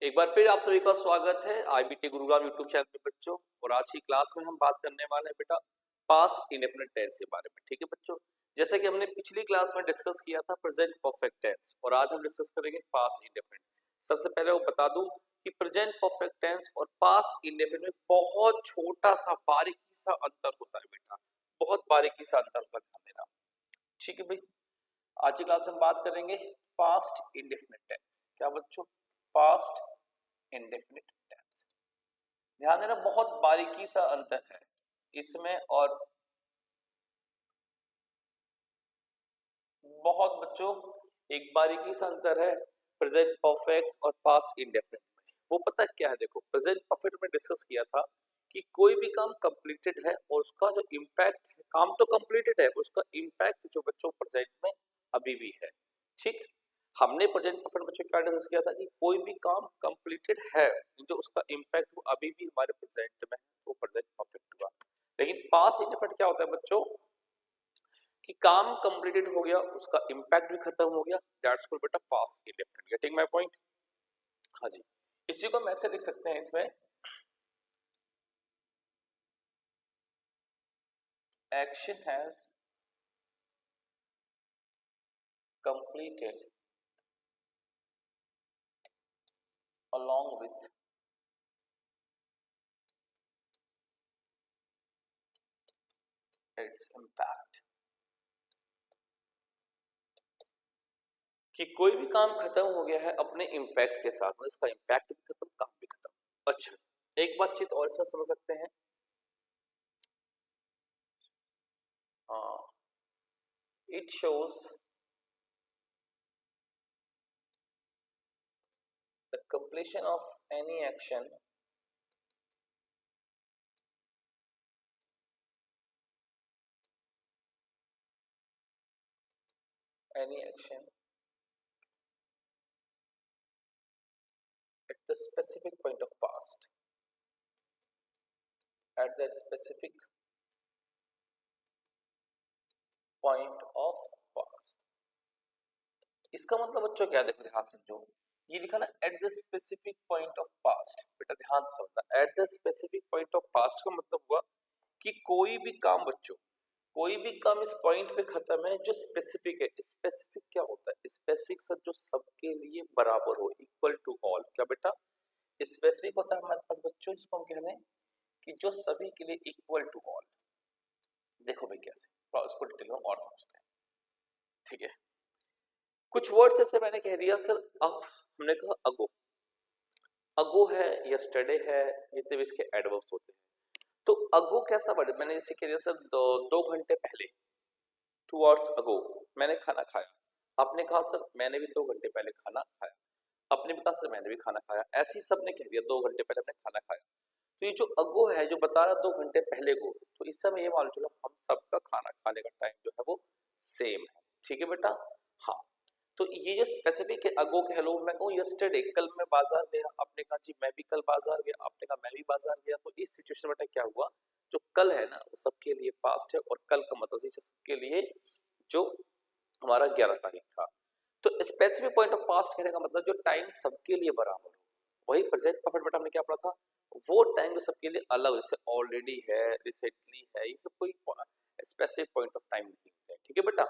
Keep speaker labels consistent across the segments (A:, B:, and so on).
A: एक बार फिर आप सभी का स्वागत है आईबीटी गुरुग्राम यूट्यूब चैनल पे बच्चों। और आज की क्लास में हम बात करने वाले हैं बेटा पास्ट इंडेफिनिट टेंस के बारे में। ठीक है बच्चों, जैसे कि हमने पिछली क्लास में डिस्कस किया था प्रेजेंट परफेक्ट टेंस, और आज हम डिस्कस करेंगे पास्ट इंडेफिनिट। सबसे पहले वो बता दूं कि प्रेजेंट परफेक्ट टेंस और पास्ट इंडेफिनिट में बहुत छोटा सा बारीकी सा अंतर होता है बेटा, बहुत बारीकी सा अंतर का ध्यान देना। ठीक है भाई, आज की क्लास में हम बात करेंगे पास्ट इंडेफिनिट टेंस। क्या बच्चों? Past indefinite tense. ध्यान देना, बहुत बारीकी सा अंतर है इसमें, और बहुत बच्चों एक बारीकी सा अंतर है प्रेजेंट परफेक्ट और पास्ट इंडेफिनिट में। वो पता क्या है? देखो, प्रेजेंट परफेक्ट में डिस्कस किया था कि कोई भी काम कंप्लीटेड है और उसका जो इम्पैक्ट है, काम तो कंप्लीटेड है, उसका इम्पैक्ट जो बच्चों प्रेजेंट में अभी भी है। ठीक, हमने प्रेजेंट परफेक्ट में बच्चों क्या डिस्कस किया था कि कोई भी काम कंप्लीटेड है जो उसका इम्पैक्ट वो अभी भी हमारे प्रेजेंट में है, वो प्रेजेंट परफेक्ट हुआ। लेकिन पास्ट इंडेफिनिट क्या होता है बच्चों कि काम कंप्लीटेड हो गया, उसका इम्पैक्ट भी खत्म हो गया, दैट्स कॉल्ड बेटा past indefinite. Getting my point? हाँ जी, इसी को हम ऐसे लिख सकते हैं इसमें, action has completed along with its impact। कि कोई भी काम खत्म हो गया है अपने इम्पैक्ट के साथ, में इसका इम्पैक्ट भी खत्म, काम भी खत्म। अच्छा, एक बातचीत और इसमें समझ सकते हैं। It shows the completion of any action at the specific point of past, at the specific point of past। इसका मतलब बच्चों क्या? देखो ध्यान से समझो, ये लिखा ना at the specific point of past. बेटा ध्यान से समझना, at the specific point of past का मतलब हुआ कि कोई भी काम बच्चों, कोई भी काम इस पॉइंट पे खत्म है जो स्पेसिफिक है। स्पेसिफिक क्या होता है? स्पेसिफिक सर जो सबके लिए बराबर हो, इक्वल टू ऑल। क्या बेटा? स्पेसिफिक होता है हमारे पास बच्चों, जिसको हम कह रहे हैं कि जो सभी के लिए इक्वल टू ऑल। देखो भाई कैसे, तो इसको डिटेल में और समझते हैं। ठीक है, कुछ वर्ड्स जैसे मैंने कह दिया सर, अब हमने कहा अगो, अगो है, यस्टरडे है, जितने भी इसके एडवर्ब्स होते हैं। तो अगो कैसा वर्ड? मैंने जैसे कह दिया सर, दो घंटे पहले, 2 hours अगो मैंने खाना खाया। आपने कहा सर मैंने भी 2 घंटे पहले खाना खाया। आपने भी कहा सर मैंने भी खाना खाया। ऐसे ही सबने कह दिया 2 घंटे पहले हमने खाना खाया। तो ये जो अगो है जो बता रहा 2 घंटे पहले को, तो इससे हमें ये मालूम चला हम सबका खाना खाने का टाइम जो है वो सेम है। ठीक है बेटा? हाँ, तो ये जो स्पेसिफिक है अगो कह लो, मैं कहूँ यस्टरडे, कल मैं बाजार गया, आपने कहा जी मैं भी कल बाजार गया, आपने कहा मैं भी बाजार गया। तो इस सिचुएशन में क्या हुआ, जो कल है ना वो सबके लिए पास्ट है, और कल का मतलब सबके लिए जो हमारा 11 तारीख था। तो स्पेसिफिक पॉइंट ऑफ पास्ट कहने का मतलब जो टाइम सबके लिए बराबर हो, वही प्रेजेंट परफेक्ट बेटा हमने क्या पढ़ा था, वो टाइम जो सबके लिए अलग, जैसे ऑलरेडी है, रिसेंटली है, ये सब कोई स्पेसिफिक पॉइंट ऑफ टाइम नहीं होते हैं। ठीक है बेटा?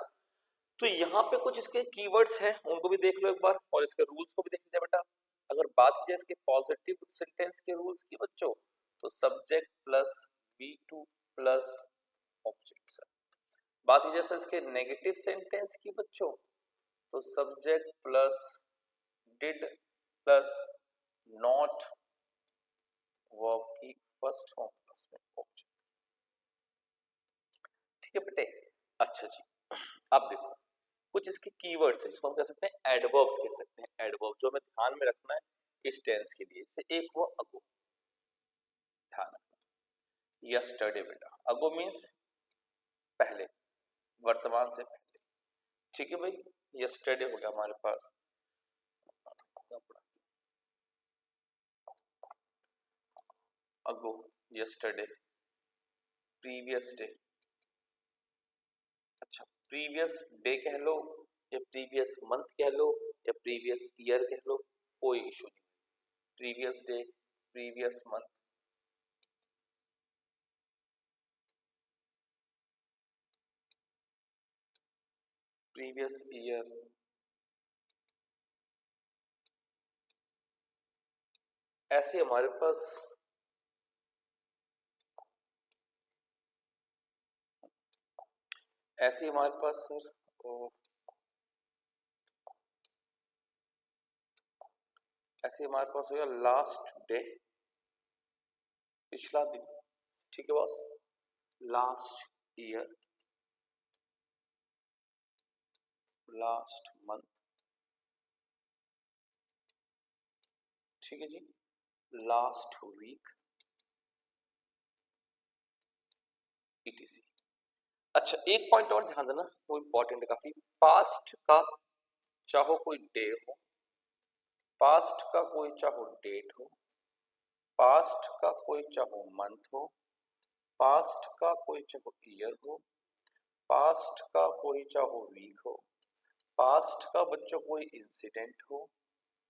A: तो यहाँ पे कुछ इसके कीवर्ड्स हैं, उनको भी देख लो एक बार, और इसके रूल्स को भी देख लीजिए बेटा। अगर बात की जाए इसके पॉजिटिव सेंटेंस के रूल्स की बच्चों, तो subject plus V2 plus object. बात की जाए इसके नेगेटिव सेंटेंस की बच्चों, तो subject plus did plus not verb की फर्स्ट फॉर्म प्लस में ऑब्जेक्ट। ठीक है बेटे? अच्छा जी, अब देखो कुछ इसके कीवर्ड्स हैं जिसको हम कह सकते हैं एडवर्ब्स कह सकते हैं। एडवर्ब जो हमें ध्यान में रखना है इस टेंस के लिए, से एक वो अगो, ध्यान रखना। यस्टरडे बेटा, अगो मींस पहले, वर्तमान से पहले। ठीक है भाई, यस्टरडे हो गया हमारे पास अगो, यस्टरडे, प्रीवियस डे। अच्छा, प्रीवियस डे कह लो या प्रीवियस मंथ कह लो या प्रीवियस ईयर कह लो, कोई इशू नहीं। Previous day, previous month, previous year, ऐसे हमारे पास सर ऐसे हमारे पास हो गया लास्ट डे, पिछला दिन, ठीक है boss, last year, last month, ठीक है जी, लास्ट वीक, etc। अच्छा, एक पॉइंट और ध्यान देना, वो इंपॉर्टेंट है काफी। पास्ट का चाहो कोई डे हो, पास्ट का कोई चाहो डेट हो, पास्ट का कोई चाहो मंथ हो, पास्ट का कोई चाहो ईयर हो, पास्ट का कोई चाहो वीक हो, पास्ट का बच्चों कोई इंसिडेंट हो,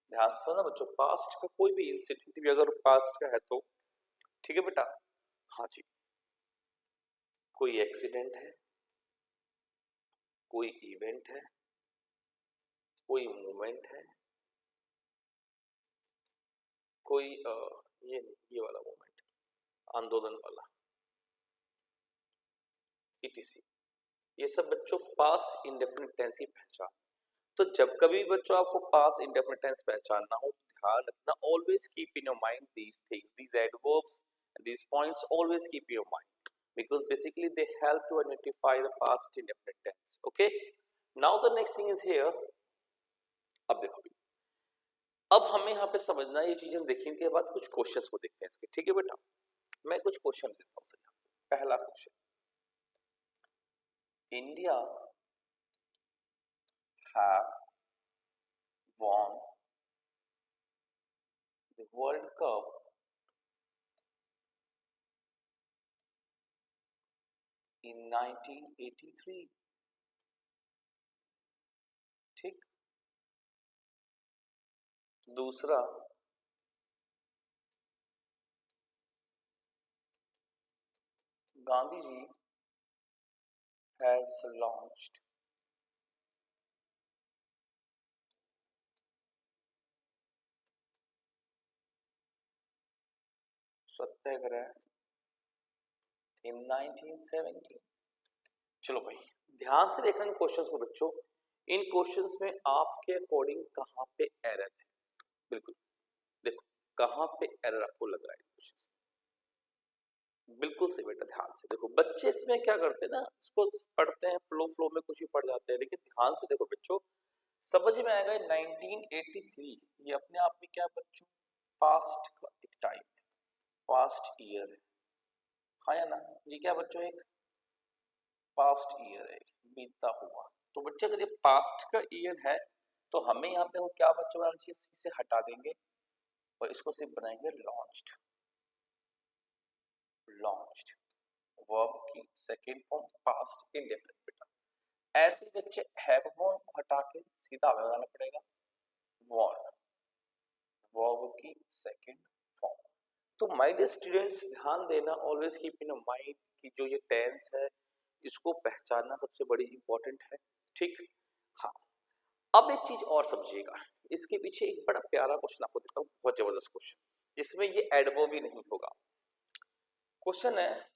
A: ध्यान से ना बच्चों, पास्ट का कोई भी इंसिडेंट भी अगर पास्ट का है तो ठीक है बेटा, हाँ जी, कोई एक्सीडेंट है, कोई इवेंट है, कोई मूवमेंट है, कोई ये वाला मूवमेंट, आंदोलन वाला, etc। ये सब बच्चों पास इंडेफिनिट टेंस की पहचान। तो जब कभी बच्चों आपको पास इंडेफिनिट टेंस पहचानना हो, ध्यान रखना, always keep in your mind these things, these adverbs, these points always keep in your mind because basically they help to identify the past indefinite tense। okay, now the next thing is here। अब देखो, अब हमें यहाँ पे समझना ये चीज, हम देखेंगे के बाद कुछ क्वेश्चंस को देखते हैं इसके, ठीक है बेटा। मैं कुछ क्वेश्चन देता हूँ सर। पहला question, India have won the World Cup in 1983। ठीक। दूसरा, Gandhi ji has launched Satyagraha in 1917। चलो भाई, ध्यान से देखना इन क्वेश्चंस को बच्चों। इन क्वेश्चंस में आपके अकॉर्डिंग कहां पे एरर है, बिल्कुल देखो कहां पे एरर आपको लग रहा है क्वेश्चंस में। बिल्कुल सही बेटा, ध्यान से देखो। बच्चे इसमें क्या करते हैं ना, इसको पढ़ते हैं फ्लो में कुछ भी पढ़ जाते हैं, लेकिन ध्यान से देखो बच्चों, समझ में आएगा 1983 ये अपने आप में क्या बच्चों, पास्ट का एक टाइम है, पास्ट ईयर है, हाँ या ना। ये क्या बच्चों, एक पास्ट ईयर है, बीतता हुआ। तो बच्चे अगर ये पास्ट का ईयर है तो हमें यहाँ पे वो क्या बच्चों बनाना चाहिए, इसे हटा देंगे और इसको सिर्फ बनाएंगे लॉन्च्ड। लॉन्च्ड वर्ब की सेकंड फॉर्म पास्ट इंडेफिनिट बेटा। ऐसे बच्चे हैव वॉन को हटा के सीधा लगाना पड़ेगा वॉन, वर्ब की सेकंड फॉर्म। तो माय डियर स्टूडेंट्स, ध्यान देना, ऑलवेज कीप इन माइंड कि जो ये टेंस है इसको पहचानना सबसे बड़ी इंपॉर्टेंट है, ठीक। हाँ, अब एक चीज और समझिएगा, इसके पीछे एक बड़ा प्यारा क्वेश्चन आपको देता हूँ, बहुत जबरदस्त क्वेश्चन, जिसमें ये एडवर्ब भी नहीं होगा। क्वेश्चन है,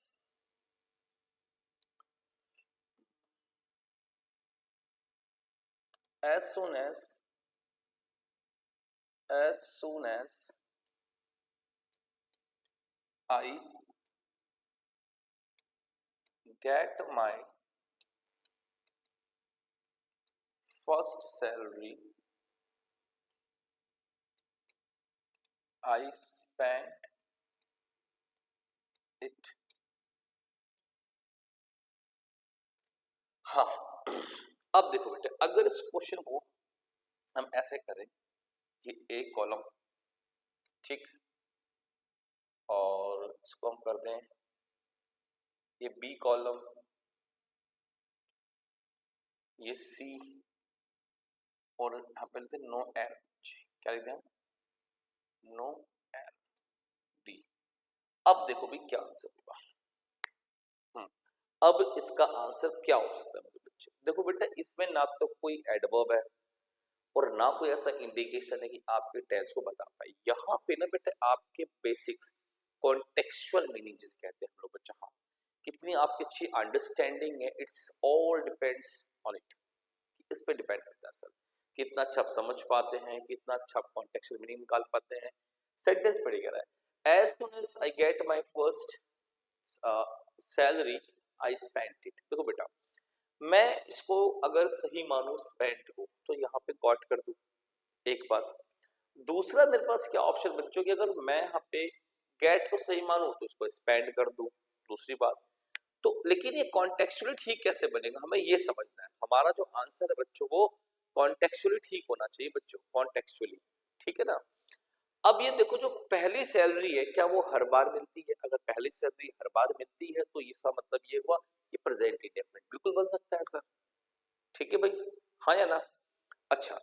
A: as soon as I get my first salary, I spent it। हाँ, अब देखो बेटे, अगर इस क्वेश्चन को हम ऐसे करें, ये एक कॉलम, ठीक, और इसको हम कर दें ये बी कॉलम, ये सी, और यहाँ पे लिखते नो एरर, क्या लिखते हैं, नो एन डी। अब देखो भी क्या आंसर होगा। अब इसका आंसर क्या हो सकता है मेरे बच्चे? देखो बेटा, इसमें ना तो कोई एडवर्ब है और ना कोई ऐसा इंडिकेशन है कि आपके टेंस को बता पाए। यहाँ पे ना बेटा आपके बेसिक्स कॉन्टेक्चुअल मीनिंग जिसे कहते हैं हम लोग बच्चा, हाँ, कितनी आपकी अच्छी अंडरस्टैंडिंग है, it's all depends on it. इस पे डिपेंड करता है सर, कितना अच्छा आप समझ पाते हैं, कितना अच्छा आप कॉन्टेक्चुअल मीनिंग निकाल पाते हैं। सेंटेंस पढ़िएगा रहा है, as soon as I get my first salary I spent it. देखो बेटा, मैं इसको अगर सही मानू स्पेंट को, तो यहाँ पे गॉट कर दूं, एक बात। दूसरा मेरे पास क्या ऑप्शन बच्चों की, अगर मैं यहाँ पे गेट को सही मानू तो इसको स्पेंड कर दूं, दूसरी बात। तो लेकिन ये कॉन्टेक्चुअली ठीक कैसे बनेगा, हमें ये समझना है। हमारा जो आंसर है बच्चों वो कॉन्टेक्चुअली ठीक होना चाहिए बच्चों, कॉन्टेक्चुअली, ठीक है ना। अब ये देखो, जो पहली सैलरी है क्या वो हर बार मिलती है? अगर पहली सैलरी हर बार मिलती है तो इसका मतलब ये हुआ कि प्रेजेंट इंडेफिनिट बिल्कुल बन सकता है सर, ठीक है भाई, हाँ या ना। अच्छा,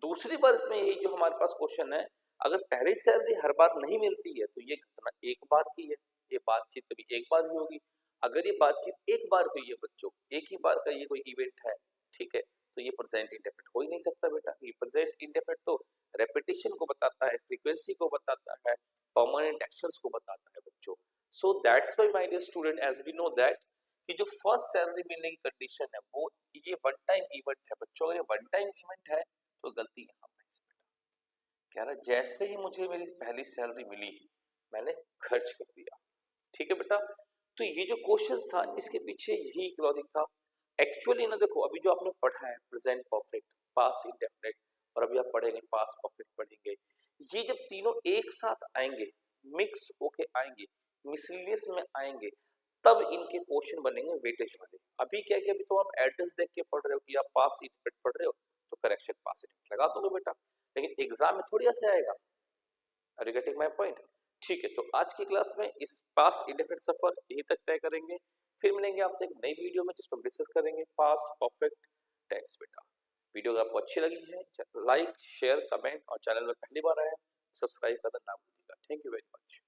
A: दूसरी बार इसमें यही जो हमारे पास क्वेश्चन है, अगर पहली सैलरी हर बार नहीं मिलती है तो ये घटना एक बार की है, ये बातचीत कभी एक बार भी होगी। अगर ये बातचीत एक बार हुई है बच्चों, एक ही बार का ये कोई इवेंट है, ठीक है, तो ये प्रेजेंट इंडेफिनिट हो ही नहीं सकता बेटा। ये प्रेजेंट इंडेफिनिट तो रेपिटेशन को बताता है, फ्रीक्वेंसी को बताता है, परमानेंट एक्शंस को बताता है बच्चों। So that's why my dear student, as we know that कि जो फर्स्ट सैलरी मिलने की कंडीशन है वो ये वन टाइम इवेंट है बच्चों। अगर ये वन टाइम इवेंट है तो गलती यहाँ पर है बेटा। कह रहा जैसे ही मुझे मेरी पहली सैलरी मिली मैंने खर्च कर दिया, ठीक है बेटा। तो ये जो क्वेश्चन था इसके पीछे यही लॉजिक था। एक्चुअली ना देखो, अभी जो आपने पढ़ा है प्रेजेंट परफेक्ट, पास्ट इंडेफिनिट, और अभी आप पढ़ेंगे पास्ट परफेक्ट पढ़ेंगे, ये जब तीनों एक साथ आएंगे, मिक्स होके आएंगे, मिसलिनियस में आएंगे, तब इनके क्वेश्चन बनेंगे वेटेज वाले। अभी क्या है कि अभी तो आप एड्रेस देख के पढ़ रहे हो कि आप पास्ट इंडेफिनिट पढ़ रहे हो तो करेक्शन पास्ट इंडेफिनिट लगा दोगे बेटा, लेकिन एग्जाम में थोड़ी ऐसे आएगा। Are you getting my point? ठीक है, तो आज की क्लास में इस पास्ट इंडेफिनिट सफर यहीं तक तय करेंगे। फिर मिलेंगे आपसे एक नई वीडियो में जिसमें डिस्कस करेंगे पास्ट परफेक्ट टेंस बेटा। वीडियो अगर आपको अच्छी लगी है, लाइक शेयर कमेंट, और चैनल में पहली बार आए सब्सक्राइब करना ना भूलिएगा। Thank you very much.